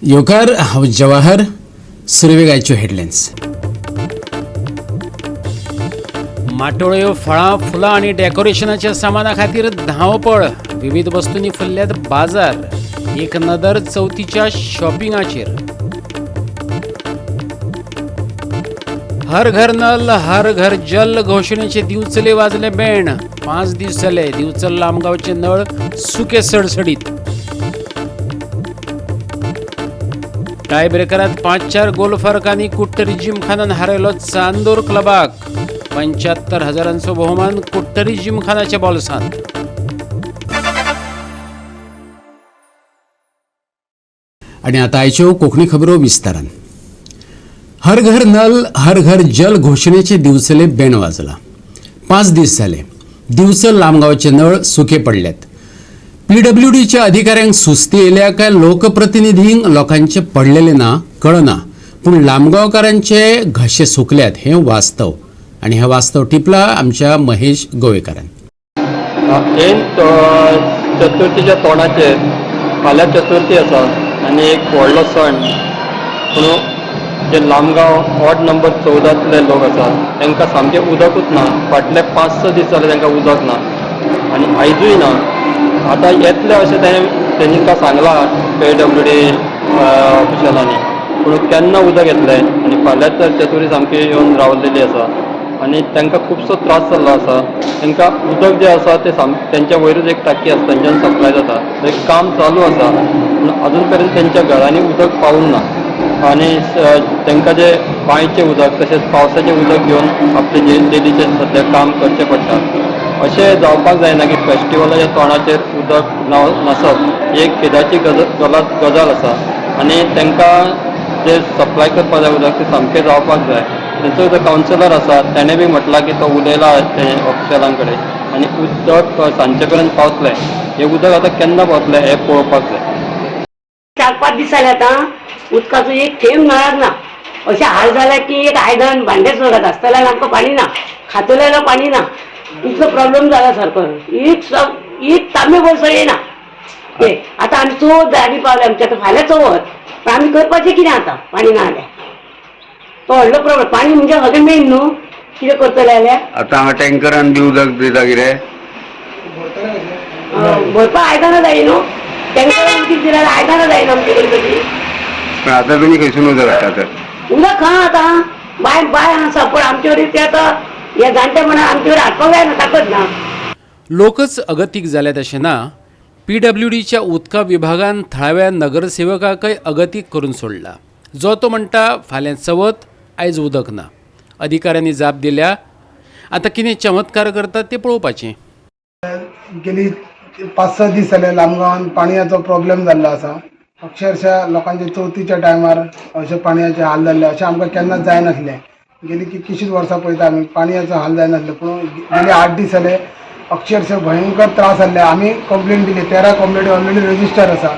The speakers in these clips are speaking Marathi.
योकार जवाहर सुरवेगायच्यो हेडलायन्स. माटोळ्यो फळां फुलां आनी डेकोरेशनाच्या सामाना खातीर धांवपळ. विविध वस्तूंनी फुल्ल्यात बाजार. एक नदर चवथीच्या शॉपिंगाचेर. हर घर नल हर घर जल घोषणेचे दिवचले वाजले बेण. 5 दीस जाले दिवचल लामगावचे नळ सुके सडसडीत. टाय ब्रेकरात 5-4 गोल फरकांनी कुट्टरी जिमखानान हारयलो चांदोर क्लबाक. 75,000 बहुमान कुट्टरी जिमखानाच्या बॉल्सांत. आणि आता आयच्यो कोंकणी खबरो विस्तारान. हर घर नल हर घर जल घोषणेचे दिवचले बेण वाजला. 5 दीस जाले दिवचल लामगावचे नळ सुके पडल्यात. PWDच्या अधिकाऱ्यांक सुस्ती येयल्या काय लोकप्रतिनिधींक लोकांचे पडलेले ना कळना, पूण लामगांवकारांचे घशे सुकल्यात हे वास्तव. आणि हे वास्तव टिपला आमच्या महेश गोवेकारान. चतुर्थीच्या तोंडाचेर फाल्यां चतुर्थी आसा आनी एक व्हडलो सण. पूण जे लामगांव वॉर्ड नंबर 14तले लोक आसा तांकां सामकें उदकूच ना. फाटले 5-6 दीस जाले तांकां उदक ना आनी आयजूय ना. आतां येतले अशें तेंकां सांगलां PWD ऑफिशलांनी, पूण केन्ना उदक येतलें. आनी फाल्यां तर चतुर्थी सामकी येवन रावलेली आसा आनी तांकां खुबसो त्रास जाल्लो आसा. तांकां उदक जें आसा तें तेंच्या वयरूच एक टाकी आसा तेंच्यान सप्लाय जाता. थंय काम चालू आसा पूण अजून पर्यंत तेंच्या घरांनी उदक पावूंक ना. आनी तांकां जे बांयचें उदक तशेंच पावसाचें उदक घेवन आपलें जे डेलीचें सद्या काम करचें पडटा. अशें जावपाक जायना की फेस्टिवलाच्या तोंडाचेर उदक नसप ही एक खेदाची गजाल आसा. आनी तांकां जे सप्लाय करपाक जाय उदक तें सामकें जावपाक जाय. तांचो जो कावन्सिलर आसा ताणें बी म्हटलां की तो उलयला ते ऑफिशलां कडेन आनी उदक सांजचे पर्यंत पावतलें. हें उदक आतां केन्ना पावतलें हें पळोवपाक जाय. 4-5 दीस जाले आतां उदकाचो एक थेंब मेळक ना. अशें हाल जाले की एक आयदन भांडे सुद्दां घासतल्यार आमकां पाणी ना, खातल्यार पाणी ना. इतलो प्रॉब्लेम जाला सारको. एक तांबे वर्स येना. आतां आमी चवथ जाली पावले आमचे. आतां फाल्यां चवथ पण आमी करपाचें कितें आतां पाणी ना जाल्यार. तो व्हडलो प्रॉब्लेम. पाणी म्हणजे सगळें मेन न्हू. कितें करतले जाल्यार आतां हांगा टँकरान बी उदक दिता कितें भरपाक आयदनां जाय न्हू. टँकरान उदीक दिल्यार आयदनां जायना आमचे कडेन. पण आतां तुमी खंयसून उदक हाडटा तर उदक खा आतां बाय आसा पूण आमचे कडेन ते आतां हे जाणटे म्हणून आमचे कडेन हाडपाक जायना, ताकद ना. लोकच अगतीक जाल्यात अशें ना. PWDच्या उदका विभागान थळाव्या नगरसेवकाकय अगतीक करून सोडला. जो तो म्हणटा फाल्यां चवथ आयज उदक ना. अधिकाऱ्यांनी जाप दिल्या. आतां कितें चमत्कार करतात तें पळोवपाचें. गेली 5-6 दीस जाले लामगांवान पाणयाचो प्रॉब्लेम जाल्लो आसा. अक्षरशः लोकांचे चवथीच्या टायमार अशें पाणयाचे हाल जाल्ले अशें आमकां केन्नाच जायनासलें. गेली कितलीशींच वर्सां पळयता आमी पाणयाचो हाल जायनासले. पूण गेली 8 दीस जाले अक्षरशः भयंकर त्रास जाल्ले. आमी कंप्लेंट दिली. 13 कंप्लेंटी ऑलरेडी रजिस्टर आसा.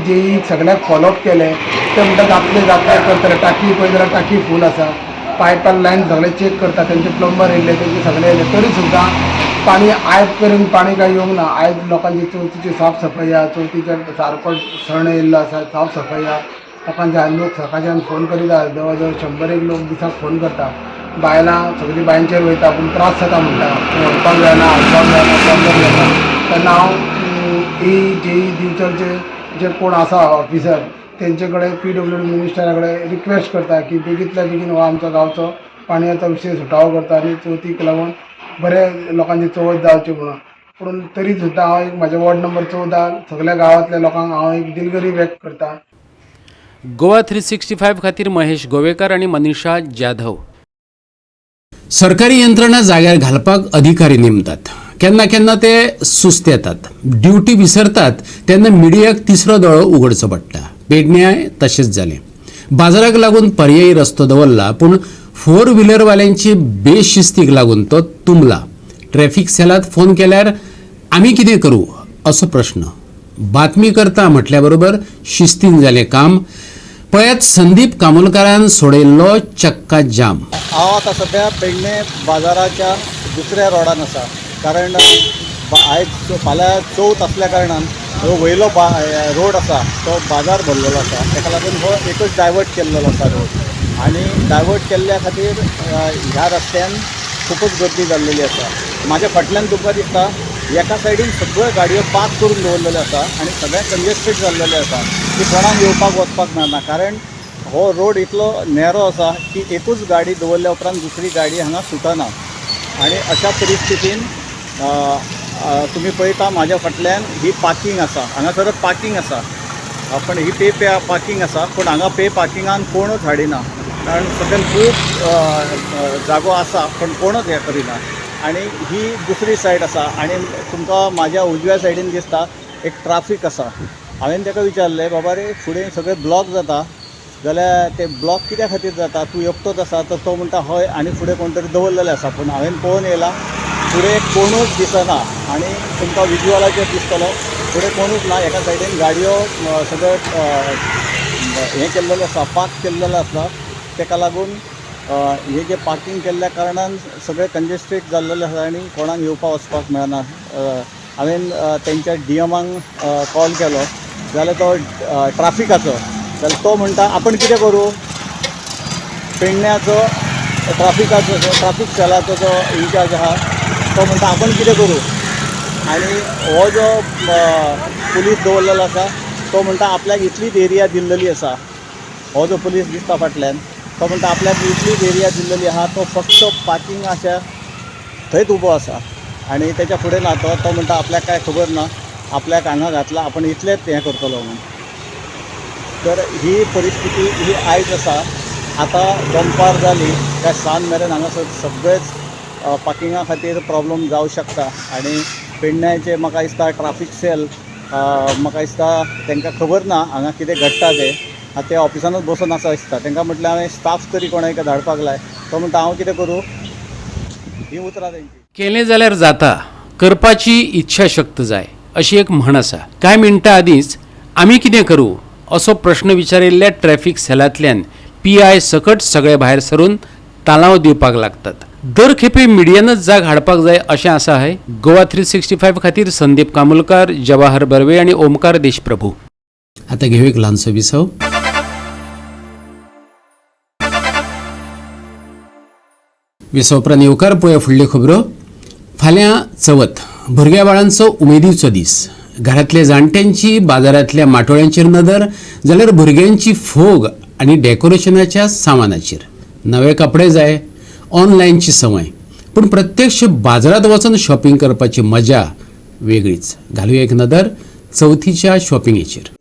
जेई सगळ्याक फॉलोअप केले. ते म्हणटा जातले करतले. टाकी पळय जाल्यार टाकी फूल आसा. पायपान लायन सगळे चेक करता. तेंचे प्लंबर येयले तेंचे सगळे येयले तरी सुद्दां पाणी आयज पर्यंत पाणी काय येवंक ना. आयज लोकांची चवथीची साफ सफाई आहा. चवथीच्या सारको सण येयल्लो आसा. साफ सफाई आहा. लोकांचे लोक सकाळच्यान फोन करीत आहा. जवळ जवळ 100 लोक दिसाक फोन करता. बायलां सगळीं बांयचेर वयता पूण त्रास जाता म्हणटा. व्हरपाक जायना, हाडपाक जायना, प्लंबर जायना. तेन्ना हांव जेई दिवचलचे जे कोण आसा ऑफिसर तेंचे कडेन PWD मिनिस्टरा कडेन रिक्वेस्ट करता की बेगींतल्या बेगीन हो आमचो गांवचो पाणयाचो विशय सुटावो करता आनी चवथीक लागून बरें लोकांची चवथ जावची म्हणून. पूण तरी सुद्दां हांव एक म्हाज्या वॉर्ड नंबर 14 सगळ्या गांवांतल्या लोकांक हांव एक दिलगिरी व्यक्त करता. गोवा 365 खातीर महेश गोवेकार आनी मनीषा जाधव. सरकारी यंत्रणा जाग्यार घालपाक अधिकारी नेमतात. केन्ना केन्ना ते सुस्त येतात. ड्युटी विसरतात तेन्ना मिडियाक तिसरो दोळो उगडचो पडटा. पेडण्याय तशेंच जालें. बाजाराक लागून पर्यायी रस्तो दवरला पूण 4 व्हिलरवाल्यांची बेशिस्तीक लागून तो तुंबला. ट्रॅफिक सेलात फोन केल्यार आमी कितें करूं असो प्रश्न. बातमी करता म्हटल्या बरोबर शिस्तीन जालें काम. पळयात संदीप कामोलकारान सोडयल्लो चक्का जाम. हांव आतां सध्या पेडणे बाजाराच्या दुसऱ्या रोडान आसा. कारण आयज फाल्यां चवथ आसल्या कारणान जो वयलो रोड आसा तो बाजार भरलेलो आसा, ताका लागून हो एकच डायवर्ट केल्लो आसा रोड. आनी डायवर्ट केल्ल्या खातीर ह्या रस्त्यान खूपच गर्दी जाल्लेली आसा. म्हाज्या फाटल्यान तुमकां दिसता एका सायडीन सगळ्यो गाडयो पार्क करून दवरलेल्यो आसा आनी सगळें कंजेस्टेड जाल्लेले आसा की कोणाक येवपाक वचपाक मेळना. कारण हो रोड इतलो नॅरो आसा की एकूच गाडी दवरल्या उपरांत दुसरी गाडी हांगा सुटना. आनी अशा परिस्थितीन तुमी पळयता म्हाज्या फाटल्यान ही पार्किंग आसा, हांगासर पार्किंग आसा, पण ही पे पार्किंग आसा, पूण हांगा पे पार्किंगान कोणूच हाडिना. कारण सकयल खूब जागो आसा पण कोणूच हें करिना. आनी ही दुसरी सायड आसा आनी तुमकां म्हाज्या उजव्या सायडीन दिसता एक ट्राफीक आसा. हांवें ताका विचारलें, बाबा रे फुडें सगळें ब्लॉक जाता जाल्यार ते ब्लॉक कित्या खातीर जाता, तूं एकटोच आसा? तर तो म्हणटा हय आनी फुडें कोण तरी दवरलेलें आसा. पूण हांवें पळोवन येयलां फुडें कोणूच दिसना आनी तुमकां विज्युअलाचेर दिसतलो फुडें कोणूच ना. एका सायडीन गाडयो सगळें हें केल्लेलें आसा, पार्क केल्लेलें आसा. ताका लागून हे जे पार्किंग केल्ल्या कारणान सगळें कंजेस्टेड जाल्लेलें आसा आनी कोणाक येवपाक वचपाक मेळना. हांवें तेंच्या DMाक कॉल केलो जाल्यार तो ट्राफिकाचो, जाल्यार तो म्हणटा आपण कितें करूं. पेडण्याचो ट्राफिकाचो ट्राफीक सेलाचो जो इन्चार्ज आहा तो म्हणटा आपण कितें करूं. आनी हो जो पुलीस दवरलेलो आसा तो म्हणटा आपल्याक इतलीच एरिया दिल्लेली आसा. हो जो पुलीस दिसता फाटल्यान तो म्हणटा आपल्याक इतलीच एरिया दिल्लेली आहा, तो फक्त पार्किंगाच्या थंयच उबो आसा आनी तेच्या फुडें ना. तो म्हणटा आपल्याक कांय खबर ना, आपल्याक हांगा घातला, आपण इतलेंच हें करतलो म्हणून. तर ही परिस्थिती ही आयज आसा. आतां दनपार जाली काय सांज मेरेन हांगासर सगळेच पार्किंगा खातीर प्रॉब्लम जावं शकता. आनी पेडण्याचे म्हाका दिसता ट्राफीक सेल म्हाका दिसता तांकां खबर ना हांगा कितें घडटा तें. ते ऑफिसानूच बसून आसा दिसता. तांकां म्हटलें हांवें स्टाफ तरी कोणाक धाडपाक लाय. तो म्हणटा हांव कितें करूं. ही उतरां तेंची. केलें जाल्यार जाता, करपाची इच्छाशक्त जाय अशी एक म्हण आसा. कांय मिनटां आदींच आमी कितें करूं असो प्रश्न विचारिल्ल्या ट्रॅफिक सेलांतल्यान PI सकट सगळे भायर सरून तालांव दिवपाक लागतात. दर खेपे मिडियानच जाग हाडपाक जाय अशें आसा हय. गोवा 365 खातीर संदीप कामुलकार, जवाहर बर्वे आनी ओमकार देशप्रभू. आता घेऊ एक ल्हानसो विसव. विसव उपरांत येवकार पळोवया फुडल्यो खबरो. फाल्यां चवथ, भुरग्या बाळांचो उमेदीचो दीस. घरांतल्या जाणट्यांची बाजारांतल्या माटोळ्यांचेर नदर जाल्यार भुरग्यांची फोग आनी डेकोरेशनाच्या सामानाचेर. नवे कपडे जाय, ऑनलायनची संवय, पूण प्रत्यक्ष बाजारांत वचून शॉपिंग करपाची मजा वेगळीच. घालूया एक नदर चवथीच्या शॉपिंगेचेर.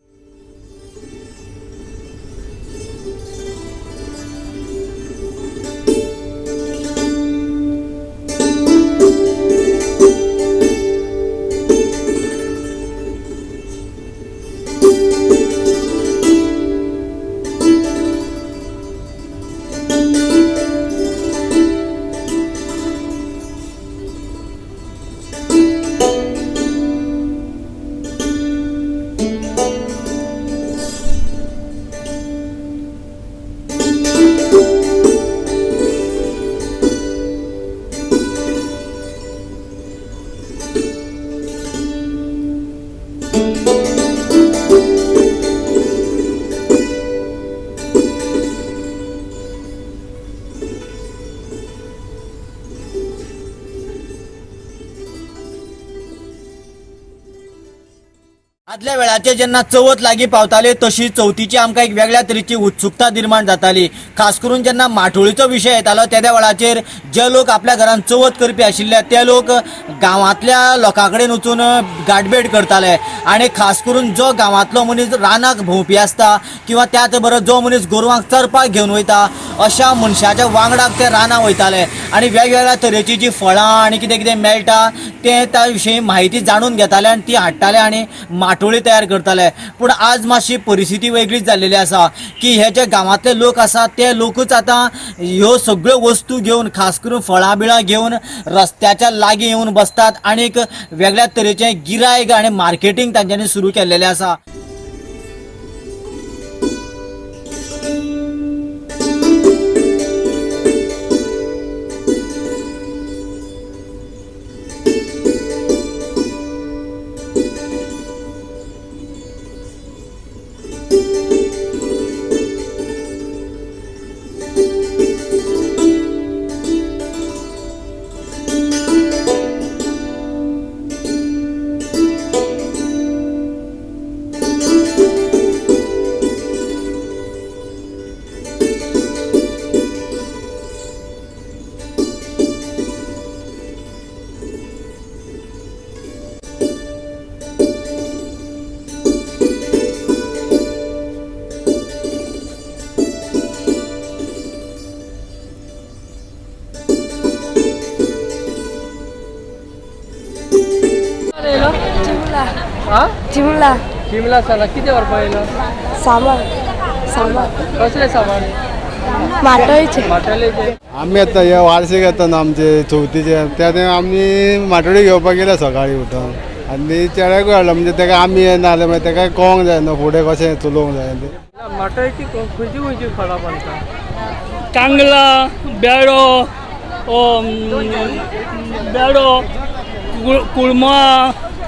आदल्या वेळाचेर जेन्ना चवथ लागीं पावताली तशी चवथीची आमकां एक वेगळ्या तरेची उत्सुकता निर्माण जाताली. खास करून जेन्ना माटोळीचो विशय येतालो त्या वेळाचेर जे लोक आपल्या घरांत चवथ करपी आशिल्ले ते लोक गांवांतल्या लोकां कडेन वचून गाठभेट करताले. आनी खास करून जो गांवांतलो मनीस रानाक भोंवपी आसता किंवा त्याच बरोबर जो मनीस गोरवांक चरपाक घेवन वयता अशा मनशाच्या वांगडाक ते रानां वयताले आनी वेगवेगळ्या तरेची जी फळां आनी कितें कितें मेळटा ते त्या विशीं म्हायती जाणून घेताले आनी ती हाडटाले आनी माटोळी तयार करताले. पूण आज मातशी परिस्थिती वेगळीच जाल्लेली आसा की हे जे गांवांतले लोक आसात ते लोकूच आतां ह्यो सगळ्यो वस्तू घेवन खास करून फळां बिळां घेवन रस्त्याच्या लागीं येवन बसतात आनीक वेगळ्या तरेचें गिरायक आनी मार्केटींग तांच्यांनी सुरू केल्लेलें आसा. शिमला शिमला चला किती व्हरपा येयला सामान सामान कसले सामान माटोळीचे माटोळेचे आम्ही आता हे वार्षिक येता न्हू आमचे चवथीचे त्या आमी माटोळी घेवपाक गेले सकाळी उठून आनी चेड्याकूय हाडलो म्हणजे तेका आमी येना जाल्यार मागीर तेका कळोंक जाय न्हू फुडें कशें चलोवंक जाय तें माटोळेची खंयची खंयची फळां बांदता कांगला बेडो बेडो कुळमा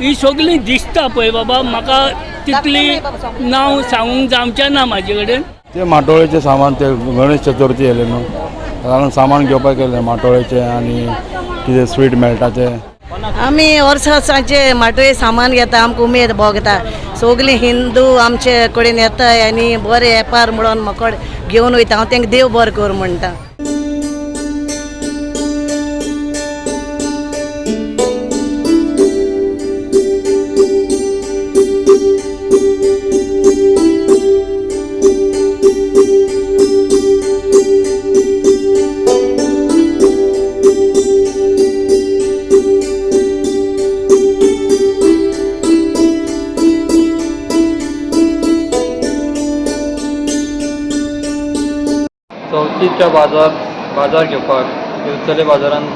ही सगळीं दिसता पळय बाबा म्हाका तितली नांव सांगूंक जावचें ना म्हाजे कडेन ते माटोळेचे सामान ते गणेश चतुर्थी येयले न्हू कारण सामान घेवपाक गेले माटोळेचे आनी कितें स्वीट मेळटा ते आमी वर्साचे माटोळे सामान घेता आमकां उमेद भोगता सगलीं हिंदू आमचे कडेन येताय आनी बरें वेपार म्हणून मोकोड घेवन वयता हांव तेंकां देव बरें कर म्हणटा चवथीच्या बाजार घेवपाक येवचले बाजारांत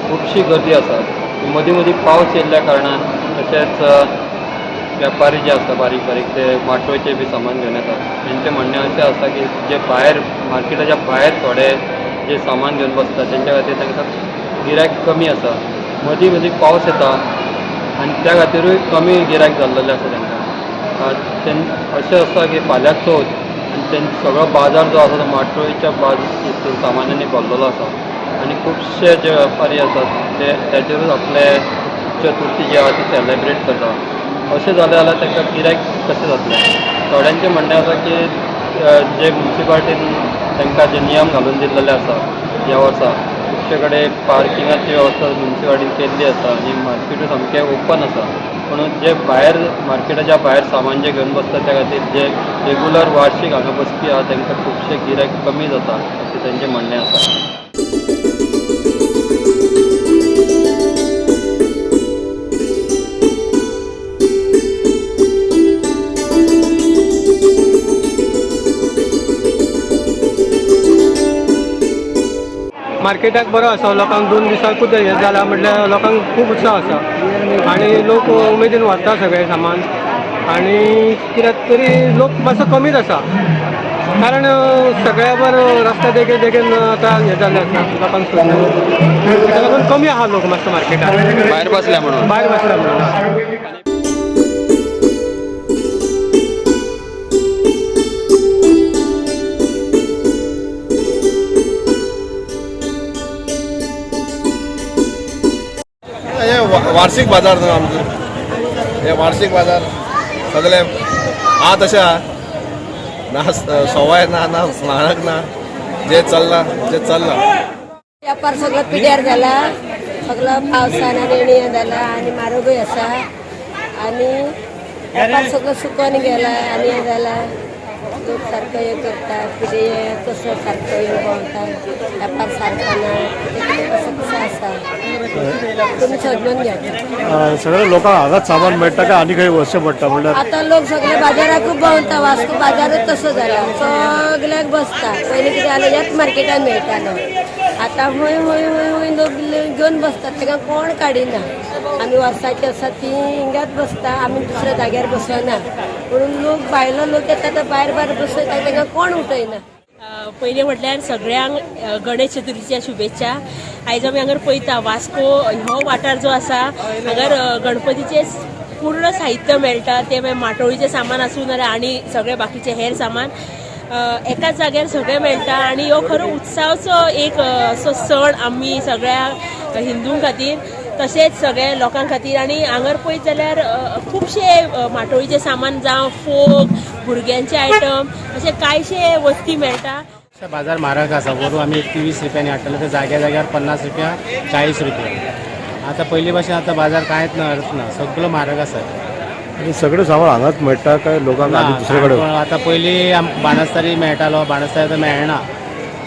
खुबशी गर्दी आसा मदीं मदीं पावस येयल्ल्या कारणान तशेंच वेपारी जे आसा बारीक बारीक ते माटोळेचे बी सामान घेवन येतात तेंचें म्हणणें अशें आसा की जे भायर मार्केटाच्या भायर थोडे जे सामान घेवन बसतात तेंच्या खातीर तांकां गिरायक कमी आसा मदीं मदीं पावस येता आनी त्या खातीरूय कमी गिरायक जाल्लेलें आसा तेंकां अशें आसा की फाल्यां चवथ सगळो बाजार जो आसा तो माटोळेच्या सामानांनी भरलेलो आसा आनी खुबशे जे वेपारी आसात ते त्याचेरूच आपले चतुर्थी जी आसा ती सेलेब्रेट करता अशें जालें जाल्यार तांकां गिरायक कशें जातलें थोड्यांचें म्हणणें आसा की जे म्युन्सिपाल्टीन तांकां जे नियम घालून दिल्लेले आसा ह्या वर्सा खुबशे कडेन पार्किंगाची वेवस्था म्युन्सिपाल्टीन केल्ली आसा आनी मार्केटूय सामकें ओपन आसा म्हणून जे भायर मार्केटाच्या भायर सामान जे घेवन बसता त्या खातीर जे रेगुलर वार्षिक हांगा बसपी आहा तांकां खुबशे गिरायक कमी जाता अशें तेंचें म्हणणें आसा मार्केटाक बरो आसा लोकांक 2 दिसांकूच हे जाला म्हटल्यार लोकांक खूब उत्साह आसा आनी लोक उमेदीन व्हरता सगळें सामान आनी कित्याक तरी लोक मातसो कमीच आसा कारण सगळ्या बरो रस्त्या देगेन देगेन आतां हे जाल्ले आसा लोकांक सोदून ताका लागून कमी आहा लोक मातसो मार्केटान भायर बसल्या म्हणून वार्षिक बाजार न्हू आमचो हे वार्षिक बाजार सगळे आहा तशें आहा ना सवाय ना ना स्नानक ना जे चल्ला व्यापार सगळो पिड्यार जाला सगळो पावसान आनी हे जाला आनी म्हारगूय आसा आनी व्यापार सगळो सुकोन गेला आनी हे जाला लोक सारको हे करता कितें हे कसो सारको हे भोंवता वेपार सारको ना कसो कसो आसा तुमी समजून घेता सगळे लोकांक हांगाच सामान मेळटा काय आनी खंय वचचें पडटा म्हणल्यार आतां लोक सगळे बाजाराकूच भोंवता वास्को बाजारूच तसो जाला सगळ्याक बसता पयलीं कितें जालें ह्याच मार्केटान मेळटालो आतां हूंय हूंय हूंय हूंय लोक घेवन बसतात ताका कोण काडिना आमी वर्साची आसा ती हिंगाच बसता आमी दुसऱ्या जाग्यार बसना म्हणून लोक भायलो लोक येता तो भायर भायर बसयता ताका कोण उठयना पयलीं म्हटल्यार सगळ्यांक गणेश चतुर्थीच्या शुभेच्छा आयज आमी हांगर पळयता वास्को हो वाठार जो आसा हांगर गणपतीचे पूर्ण साहित्य मेळटा ते मागीर माटोळीचें सामान आसूं नाल्यार आनी सगळें बाकीचें हेर सामान एकाच जाग्यार सगळें मेळटा आनी हो खरो उत्सवाचो एक असो सण आमी सगळ्या हिंदूं खातीर तशेंच सगळ्या लोकां खातीर आनी हांगर पळयत जाल्यार खुबशे माटोळीचें सामान जावं फोक भुरग्यांचे आयटम अशे कांयशे वस्ती मेळटा बाजार म्हारग आसा वरू आमी 20 रुपयांनी हाडटले तर जाग्या जाग्यार 50 रुपया 40 रुपया आतां पयलीं भशेन आतां बाजार कांयच ना सगळो म्हारग आसा आनी सगळें सामान हांगाच मेळटा काय लोकांक दुसरे कडेन आतां पयलीं बाणस्तारी मेळटालो बाणस्तारी आतां मेळना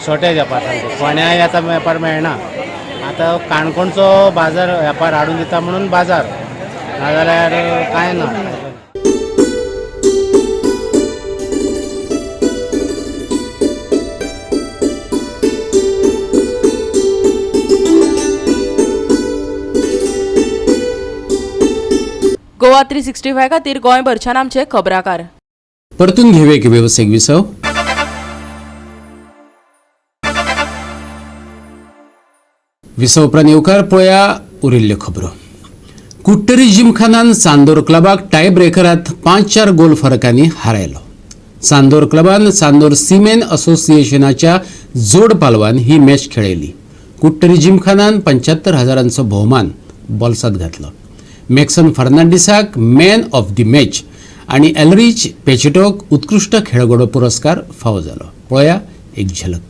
शॉर्टेज वेपार फोण्याय आतां वेपार मेळना आतां काणकोणचो बाजार वेपार हाडून दिता म्हणून बाजार नाजाल्यार कांय ना गोवा 365 खातीर गोंयभरच्यान आमचे खबराकार. परतून घेऊया एक व्यावसायिक विसव. विसव उपरांत येवकार पळया उरिल्ल्यो खबरो. कुट्टरी जिमखानान चांदोर क्लबाक टाय ब्रेकरांत 5-4 गोल फरकांनी हारयलो. चांदोर क्लबान चांदोर सिमेन असोसिएशनाच्या जोड पालवान ही मॅच खेळयली. कुट्टरी जिमखानान 75,000 भोवमान बोल्सांत घातलो. मॅक्सन फर्नांडिसाक मॅन ऑफ द मॅच आणि एलरिच पेचेटोक उत्कृष्ट खेळगडो पुरस्कार फावो जालो. पळया एक झलक.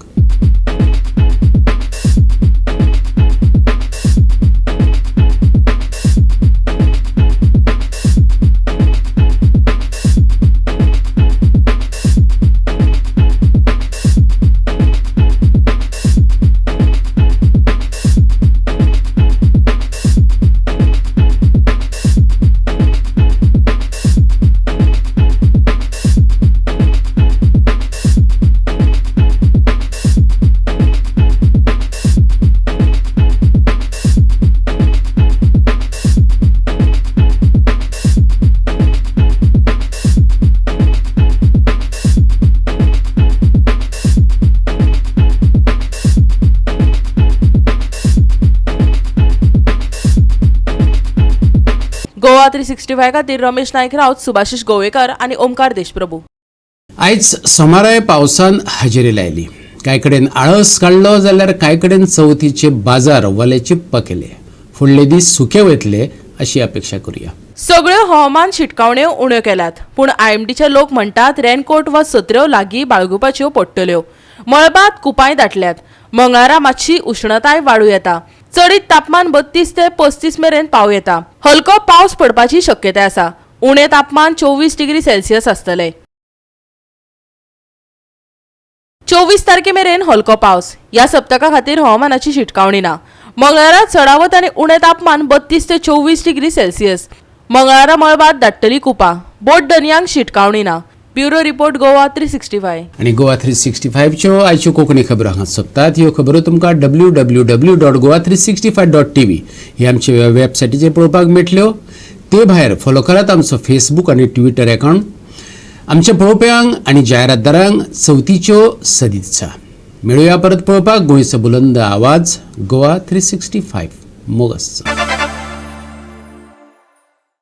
गोवा 365 खातीर रमेश नायक राऊत, सुभाशीश गोवेकर आणि ओमकार देशप्रभू. आयज सोमाराय पावसान हजेरी लायली. कांय कडेन आळस काडलो जाल्यार कांय कडेन चवथीचे बाजार वलेचे पकेले. फुडले दीस सुके वयतले अशी अपेक्षा करूया. सगळ्यो हवामान शिटकावण्यो उण्यो केल्यात, पूण आयएमडीचे लोक म्हणटात रेनकोट वा सत्र्यो लागीं बाळगुपाच्यो पडटल्यो. मळबात कुपाय दाटल्यात. मंगळारा मातशी उष्णताय वाडू येता. चडीत तापमान 32 ते 35 मेरेन पाव येता. हलको पावस पडपाची शक्यताय आसा. उणे तापमान 24 डिग्री सेल्सियस आसतले. 24 तारखे मेरेन हलको पावस. ह्या सप्तका खातीर हवामानाची शिटकावणी ना. मंगळारा चडावत आनी उणे तापमान 32 ते 24 डिग्री सेल्सियस. मंगळारा मळबात धाडटली कुपा. बोट दनयांक शिटकावणी ना. Bureau report Goa 365. आणि गोवा 365 च्यो आयच्यो कोंकणी खबरो हांगा सोंपतात. ह्यो खबरो तुमकां www.goa365.tv ही आमचे वेबसायटीचेर पळोवपाक मेळटल्यो. ते भायर फॉलो करात आमचो फेसबूक आणि ट्विटर अकाउंट. आमच्या पळोवप्यांक आणि जायरातदारांक चवथीच्यो सदिच्छा. मेळुया परत पळोवपाक गोंयचो बुलंद आवाज गोवा 365 मोगस.